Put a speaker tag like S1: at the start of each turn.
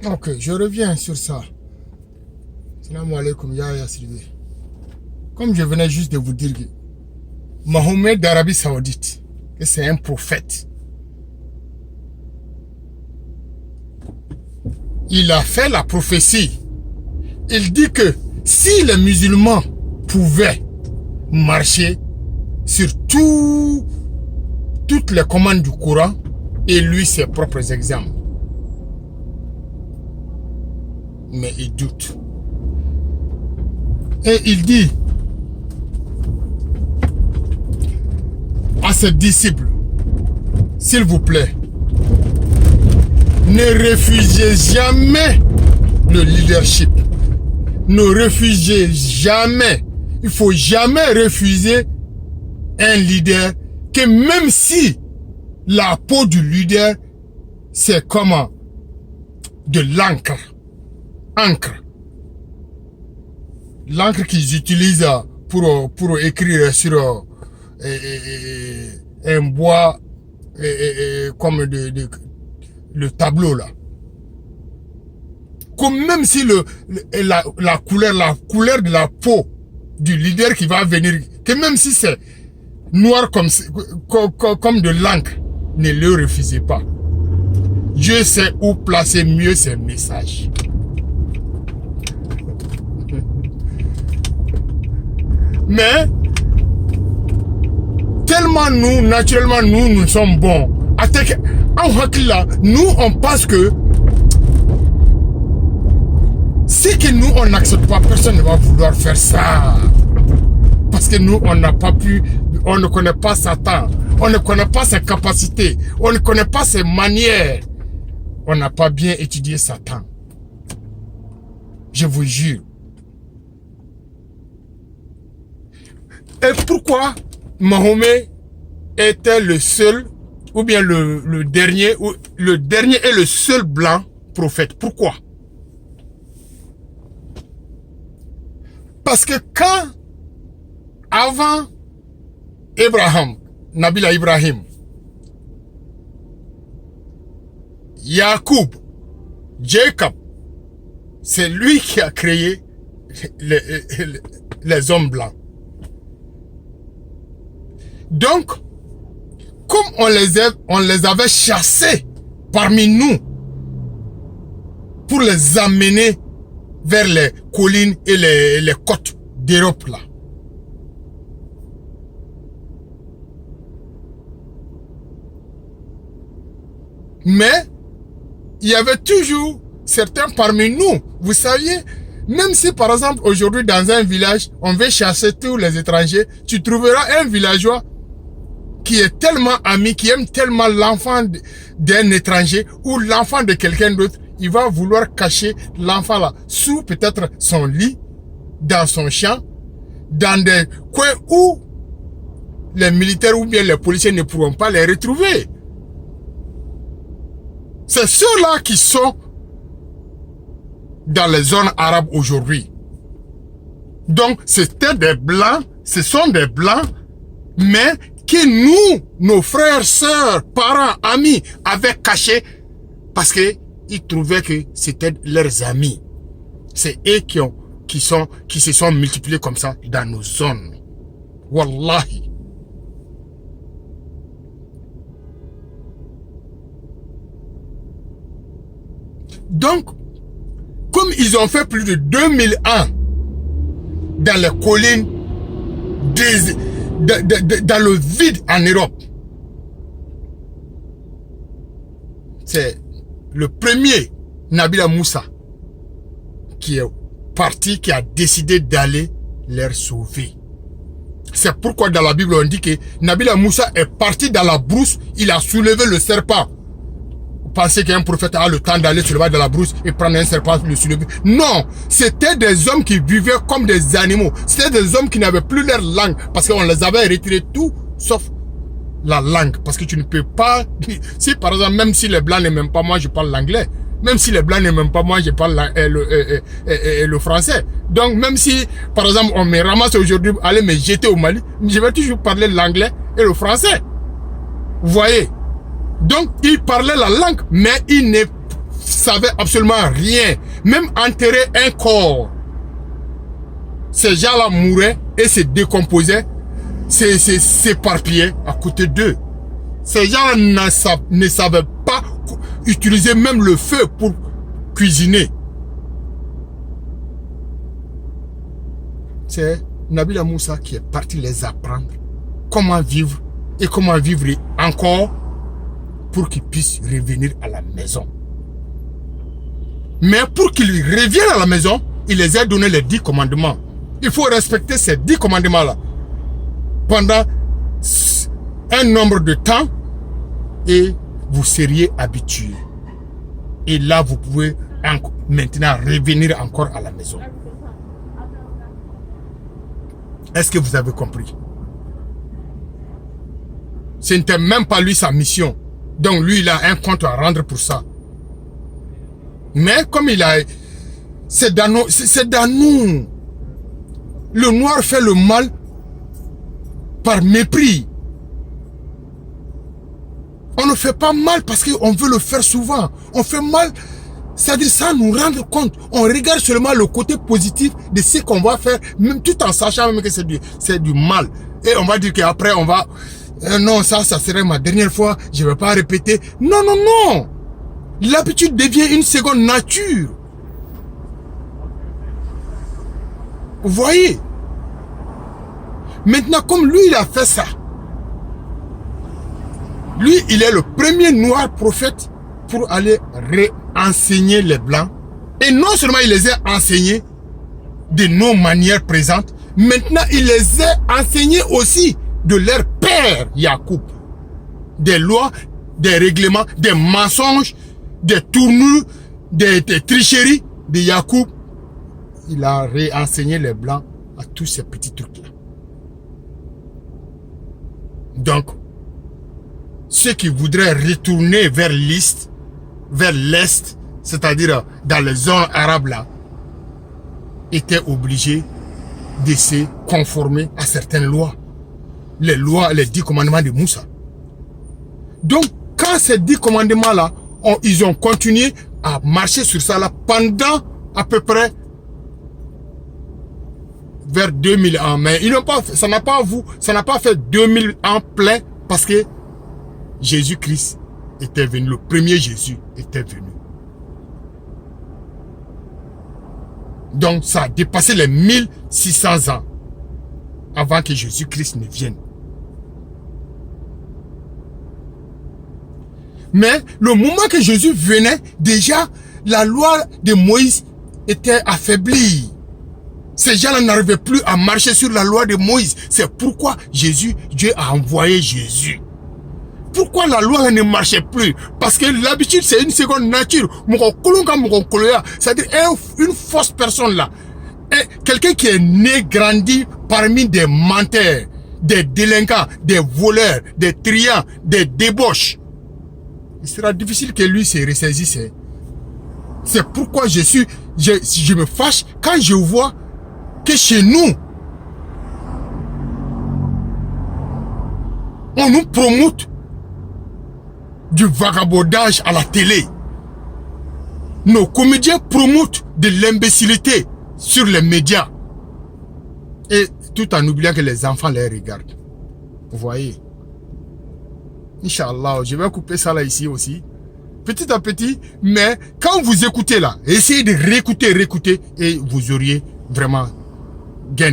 S1: Ok, je reviens sur ça. Salam alaikum, ya Sylvie. Comme je venais juste de vous dire que Mahomet d'Arabie Saoudite, que c'est un prophète. Il a fait la prophétie. Il dit que si les musulmans pouvaient marcher sur toutes les commandes du Coran et lui ses propres exemples. Mais il doute. Et il dit à ses disciples, s'il vous plaît, ne refusez jamais le leadership. Ne refusez jamais. Il ne faut jamais refuser un leader, que même si la peau du leader, c'est comme de l'encre. L'encre qu'ils utilisent pour écrire sur un bois comme le tableau là. Comme même si la couleur de la peau du leader qui va venir, que même si c'est noir comme de l'encre, ne le refusez pas. Dieu sait où placer mieux ses messages. Mais tellement nous, naturellement, nous sommes bons. Nous, on pense que c'est que nous, on n'accepte pas, personne ne va vouloir faire ça. Parce que nous, on n'a pas pu, on ne connaît pas Satan, on ne connaît pas ses capacités, on ne connaît pas ses manières. On n'a pas bien étudié Satan. Je vous jure. Et pourquoi Mahomet était le seul, ou bien le dernier et le seul blanc prophète? Pourquoi? Parce que quand, avant Abraham, Nabila Ibrahim, Jacob, Jacob, c'est lui qui a créé les hommes blancs. Donc, comme on les avait chassés parmi nous pour les amener vers les collines et les côtes d'Europe là. Mais il y avait toujours certains parmi nous, vous saviez, même si par exemple aujourd'hui dans un village, on veut chasser tous les étrangers, tu trouveras un villageois qui est tellement ami, qui aime tellement l'enfant d'un étranger ou l'enfant de quelqu'un d'autre, il va vouloir cacher l'enfant là sous peut-être son lit, dans son champ, dans des coins où les militaires ou bien les policiers ne pourront pas les retrouver. C'est ceux-là qui sont dans les zones arabes aujourd'hui. Donc, c'était des blancs, ce sont des blancs, mais que nous, nos frères, sœurs, parents, amis, avaient cachés parce que ils trouvaient que c'était leurs amis. C'est eux qui se sont multipliés comme ça dans nos zones. Wallahi. Donc, comme ils ont fait plus de 2000 ans dans les collines, dans le vide en Europe, c'est le premier Nabila Moussa qui est parti, qui a décidé d'aller les sauver. C'est pourquoi dans la Bible on dit que Nabila Moussa est parti dans la brousse, il a soulevé le serpent. Pensez qu'un prophète a le temps d'aller se lever dans la brousse et prendre un serpent et le soulever. Non, c'était des hommes qui vivaient comme des animaux. C'était des hommes qui n'avaient plus leur langue parce qu'on les avait retirés tout sauf la langue. Parce que tu ne peux pas... Si par exemple, même si les blancs n'aiment pas moi, je parle l'anglais. Même si les blancs n'aiment pas moi, je parle le français. Donc même si, par exemple, on me ramasse aujourd'hui, aller me jeter au Mali, je vais toujours parler l'anglais et le français. Vous voyez? Donc, il parlait la langue, mais il ne savaient absolument rien. Même enterrer un corps. Ces gens-là mouraient et se décomposaient, s'éparpillaient à côté d'eux. Ces gens-là ne savaient pas utiliser même le feu pour cuisiner. C'est Nabila Moussa qui est parti les apprendre comment vivre et comment vivre encore pour qu'ils puissent revenir à la maison. Mais pour qu'ils reviennent à la maison, il les a donné les 10 commandements. Il faut respecter ces 10 commandements-là pendant un nombre de temps et vous seriez habitués. Et là, vous pouvez maintenant revenir encore à la maison. Est-ce que vous avez compris? Ce n'était même pas lui sa mission. Donc lui, il a un compte à rendre pour ça. Mais comme il a... C'est dans nous. Le noir fait le mal par mépris. On ne fait pas mal parce qu'on veut le faire souvent. On fait mal, c'est-à-dire sans nous rendre compte. On regarde seulement le côté positif de ce qu'on va faire, même tout en sachant même que c'est du mal. Et on va dire qu'après on va... non, ça serait ma dernière fois, je ne vais pas répéter. Non, non, non. L'habitude devient une seconde nature. Vous voyez? Maintenant, comme lui, il a fait ça. Lui, il est le premier noir prophète pour aller réenseigner les blancs. Et non seulement il les a enseignés de nos manières présentes, maintenant il les a enseignés aussi de leur père Yacoub. Des lois, des règlements, des mensonges, des tournures, des tricheries de Yacoub. Il a réenseigné les blancs à tous ces petits trucs-là. Donc, ceux qui voudraient retourner vers l'Est, c'est-à-dire dans les zones arabes là, étaient obligés de se conformer à certaines lois. Les lois, les 10 commandements de Moussa. Donc, quand ces 10 commandements là, ils ont continué à marcher sur ça là pendant à peu près vers 2000 ans. Mais ça n'a pas fait 2000 ans plein parce que Jésus-Christ était venu, le premier Jésus était venu. Donc ça a dépassé les 1600 ans avant que Jésus-Christ ne vienne. Mais le moment que Jésus venait, déjà la loi de Moïse était affaiblie. Ces gens-là n'arrivaient plus à marcher sur la loi de Moïse. C'est pourquoi Dieu a envoyé Jésus. Pourquoi la loi ne marchait plus? Parce que l'habitude, c'est une seconde nature. C'est-à-dire une fausse personne là. Quelqu'un qui est né, grandi parmi des menteurs, des délinquants, des voleurs, des triants, des débauches. Il sera difficile que lui se ressaisisse. C'est pourquoi je me fâche quand je vois que chez nous, on nous promote du vagabondage à la télé. Nos comédiens promotent de l'imbécilité sur les médias. Et tout en oubliant que les enfants les regardent. Vous voyez? Inch'Allah, je vais couper ça là ici aussi. Petit à petit, mais quand vous écoutez là, essayez de réécouter et vous auriez vraiment gain.